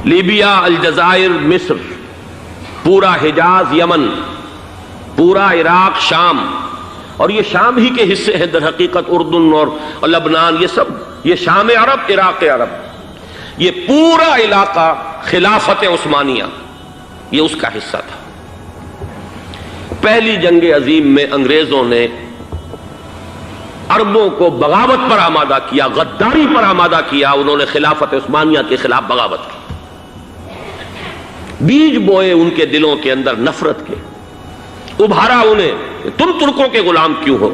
Libya, الجزائر، مصر، پورا حجاز، یمن، پورا عراق، شام، اور یہ شام ہی کے حصے ہیں در حقیقت اردن اور لبنان، یہ سب یہ شام عرب، عراق عرب، یہ پورا علاقہ خلافت عثمانیہ یہ اس کا حصہ تھا۔ پہلی جنگ عظیم میں انگریزوں نے عربوں کو بغاوت پر آمادہ کیا، غداری پر آمادہ کیا، انہوں نے خلافت عثمانیہ کے خلاف بغاوت کی، بیج بوئے ان کے دلوں کے اندر نفرت کے، ابھارا انہیں تم ترکوں کے غلام کیوں ہو،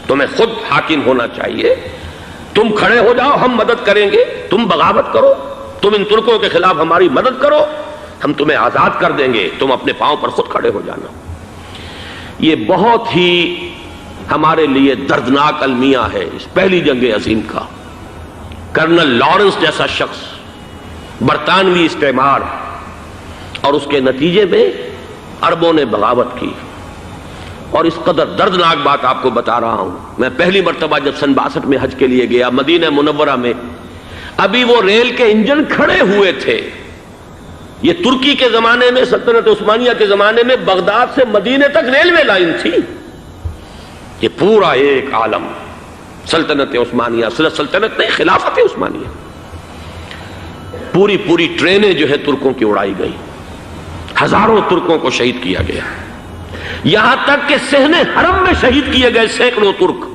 تمہیں خود حاکم ہونا چاہیے، تم کھڑے ہو جاؤ ہم مدد کریں گے، تم بغاوت کرو، تم ان ترکوں کے خلاف ہماری مدد کرو، ہم تمہیں آزاد کر دیں گے، تم اپنے پاؤں پر خود کھڑے ہو جانا۔ یہ بہت ہی ہمارے لیے دردناک المیہ ہے اس پہلی جنگ عظیم کا۔ کرنل لارنس جیسا شخص، برطانوی استعمار، اور اس کے نتیجے میں عربوں نے بغاوت کی۔ اور اس قدر دردناک بات آپ کو بتا رہا ہوں، میں پہلی مرتبہ جب سن 62 میں حج کے لیے گیا مدینہ منورہ میں، ابھی وہ ریل کے انجن کھڑے ہوئے تھے۔ یہ ترکی کے زمانے میں، سلطنت عثمانیہ کے زمانے میں بغداد سے مدینے تک ریلوے لائن تھی۔ یہ پورا ایک عالم سلطنت عثمانیہ، صرف سلطنت نہیں، خلافت عثمانیہ، پوری ٹرینیں جو ہے ترکوں کی اڑائی گئی، ہزاروں ترکوں کو شہید کیا گیا، یہاں تک کہ صحن حرم میں شہید کیے گئے سینکڑوں ترک۔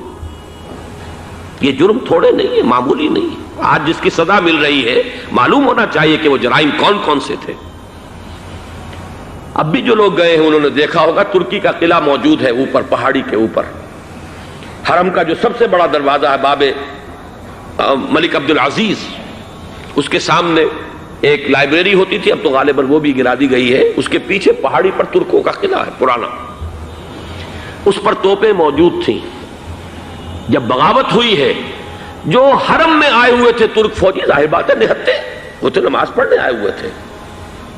یہ جرم تھوڑے نہیں ہے، معمولی نہیں ہے۔ آج جس کی سزا مل رہی ہے معلوم ہونا چاہیے کہ وہ جرائم کون کون سے تھے۔ اب بھی جو لوگ گئے ہیں انہوں نے دیکھا ہوگا ترکی کا قلعہ موجود ہے اوپر پہاڑی کے اوپر، حرم کا جو سب سے بڑا دروازہ ہے باب ملک عبدالعزیز، اس کے سامنے ایک لائبریری ہوتی تھی، اب تو غالباً وہ بھی گرا دی گئی ہے، اس کے پیچھے پہاڑی پر ترکوں کا قلعہ ہے پرانا، اس پر توپیں موجود تھیں۔ جب بغاوت ہوئی ہے، جو حرم میں آئے ہوئے تھے ترک فوجی، ظاہر بات ہے نہتے، وہ تو نماز پڑھنے آئے ہوئے تھے،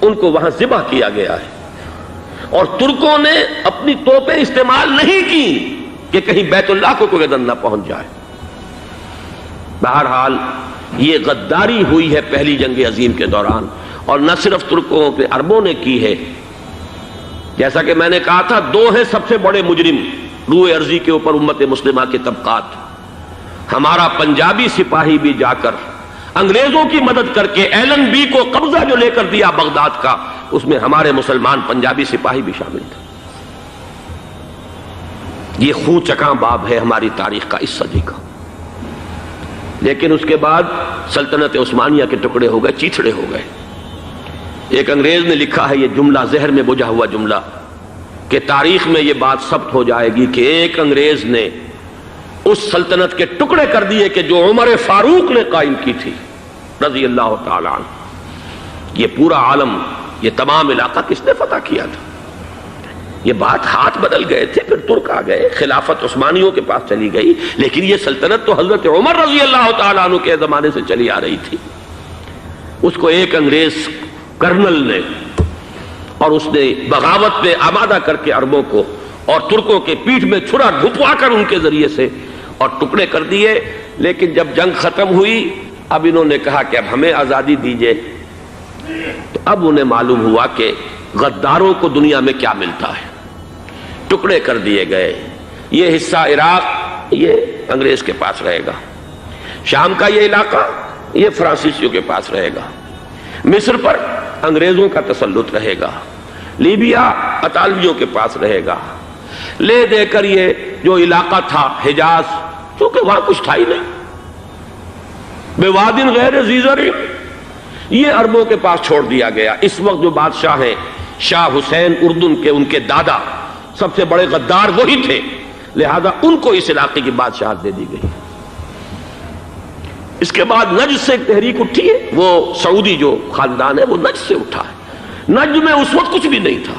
ان کو وہاں ذبح کیا گیا ہے، اور ترکوں نے اپنی توپیں استعمال نہیں کی کہ کہیں بیت اللہ کو کوئی گدن نہ پہنچ جائے۔ بہرحال یہ غداری ہوئی ہے پہلی جنگ عظیم کے دوران، اور نہ صرف ترکوں پہ عربوں نے کی ہے۔ جیسا کہ میں نے کہا تھا، دو ہیں سب سے بڑے مجرم روئے ارضی کے اوپر امت مسلمہ کے طبقات۔ ہمارا پنجابی سپاہی بھی جا کر انگریزوں کی مدد کر کے ایلن بی کو قبضہ جو لے کر دیا بغداد کا، اس میں ہمارے مسلمان پنجابی سپاہی بھی شامل تھے۔ یہ خون چکاں باب ہے ہماری تاریخ کا اس صدی کا۔ لیکن اس کے بعد سلطنت عثمانیہ کے ٹکڑے ہو گئے، چیتھڑے ہو گئے۔ ایک انگریز نے لکھا ہے یہ جملہ، زہر میں بجھا ہوا جملہ، کہ تاریخ میں یہ بات ثبت ہو جائے گی کہ ایک انگریز نے اس سلطنت کے ٹکڑے کر دیے کہ جو عمر فاروق نے قائم کی تھی رضی اللہ تعالیٰ عنہ۔ یہ پورا عالم، یہ تمام علاقہ کس نے فتح کیا تھا؟ یہ بات ہاتھ بدل گئے تھے، پھر ترک آ گئے، خلافت عثمانیوں کے پاس چلی گئی، لیکن یہ سلطنت تو حضرت عمر رضی اللہ تعالیٰ عنہ کے زمانے سے چلی آ رہی تھی۔ اس کو ایک انگریز کرنل نے، اور اس نے بغاوت پہ آمادہ کر کے عربوں کو اور ترکوں کے پیٹھ میں چھرا ڈھپوا کر ان کے ذریعے سے اور ٹکڑے کر دیے۔ لیکن جب جنگ ختم ہوئی، اب انہوں نے کہا کہ اب ہمیں آزادی دیجیے، تو اب انہیں معلوم ہوا کہ غداروں کو دنیا میں کیا ملتا ہے۔ ٹکڑے کر دیے گئے۔ یہ حصہ عراق یہ انگریز کے پاس رہے گا، شام کا یہ علاقہ یہ فرانسیسیوں کے پاس رہے گا، مصر پر انگریزوں کا تسلط رہے گا، لیبیا اطالویوں کے پاس رہے گا۔ لے دے کر یہ جو علاقہ تھا حجاز، کیونکہ وہاں کچھ تھا ہی نہیں، بوادٍ غیر ذی زرع، یہ عربوں کے پاس چھوڑ دیا گیا۔ اس وقت جو بادشاہ ہیں شاہ حسین اردن کے، ان کے دادا سب سے بڑے غدار وہی تھے، لہذا ان کو اس علاقے کی بادشاہت دے دی گئی۔ اس کے بعد نجد سے ایک تحریک اٹھی ہے، وہ سعودی جو خاندان ہے وہ نجد سے اٹھا ہے۔ نجد میں اس وقت کچھ بھی نہیں تھا،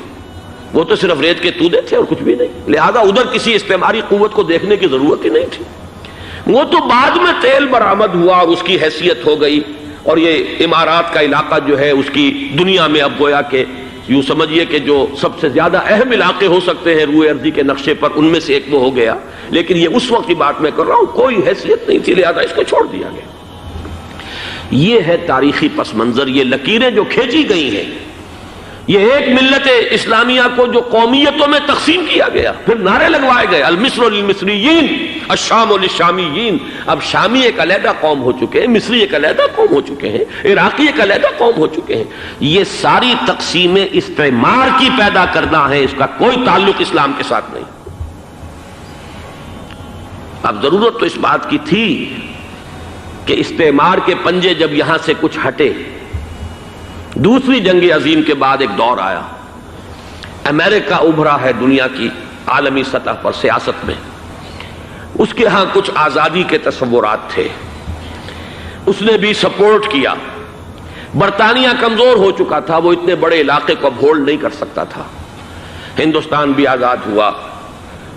وہ تو صرف ریت کے تودے تھے اور کچھ بھی نہیں، لہذا ادھر کسی استعماری قوت کو دیکھنے کی ضرورت ہی نہیں تھی۔ وہ تو بعد میں تیل برآمد ہوا اور اس کی حیثیت ہو گئی، اور یہ امارات کا علاقہ جو ہے اس کی دنیا میں اب گویا کہ یوں سمجھیے کہ جو سب سے زیادہ اہم علاقے ہو سکتے ہیں روئے ارضی کے نقشے پر، ان میں سے ایک وہ ہو گیا۔ لیکن یہ اس وقت کی بات میں کر رہا ہوں، کوئی حیثیت نہیں تھی، لہذا اس کو چھوڑ دیا گیا۔ یہ ہے تاریخی پس منظر، یہ لکیریں جو کھینچی گئی ہیں، یہ ایک ملت اسلامیہ کو جو قومیتوں میں تقسیم کیا گیا، پھر نعرے لگوائے گئے المصر للمصریین الشام للشامیین۔ اب شامی ایک علیحدہ قوم ہو چکے ہیں، مصری ایک علیحدہ قوم ہو چکے ہیں، عراقی ایک علیحدہ قوم ہو چکے ہیں۔ یہ ساری تقسیمیں استعمار کی پیدا کرنا ہے، اس کا کوئی تعلق اسلام کے ساتھ نہیں۔ اب ضرورت تو اس بات کی تھی کہ استعمار کے پنجے جب یہاں سے کچھ ہٹے، دوسری جنگ عظیم کے بعد ایک دور آیا، امریکہ ابھرا ہے دنیا کی عالمی سطح پر سیاست میں، اس کے ہاں کچھ آزادی کے تصورات تھے، اس نے بھی سپورٹ کیا۔ برطانیہ کمزور ہو چکا تھا، وہ اتنے بڑے علاقے کو اب ہولڈ نہیں کر سکتا تھا۔ ہندوستان بھی آزاد ہوا،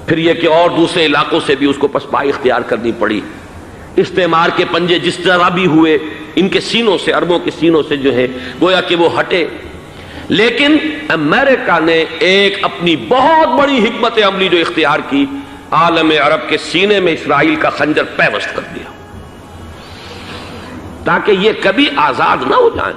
پھر یہ کہ اور دوسرے علاقوں سے بھی اس کو پسپائی اختیار کرنی پڑی۔ استعمار کے پنجے جس طرح بھی ہوئے، ان کے سینوں سے، عربوں کے سینوں سے جو ہے گویا کہ وہ ہٹے، لیکن امریکہ نے ایک اپنی بہت بڑی حکمت عملی جو اختیار کی، عالم عرب کے سینے میں اسرائیل کا خنجر پیوست کر دیا تاکہ یہ کبھی آزاد نہ ہو جائیں۔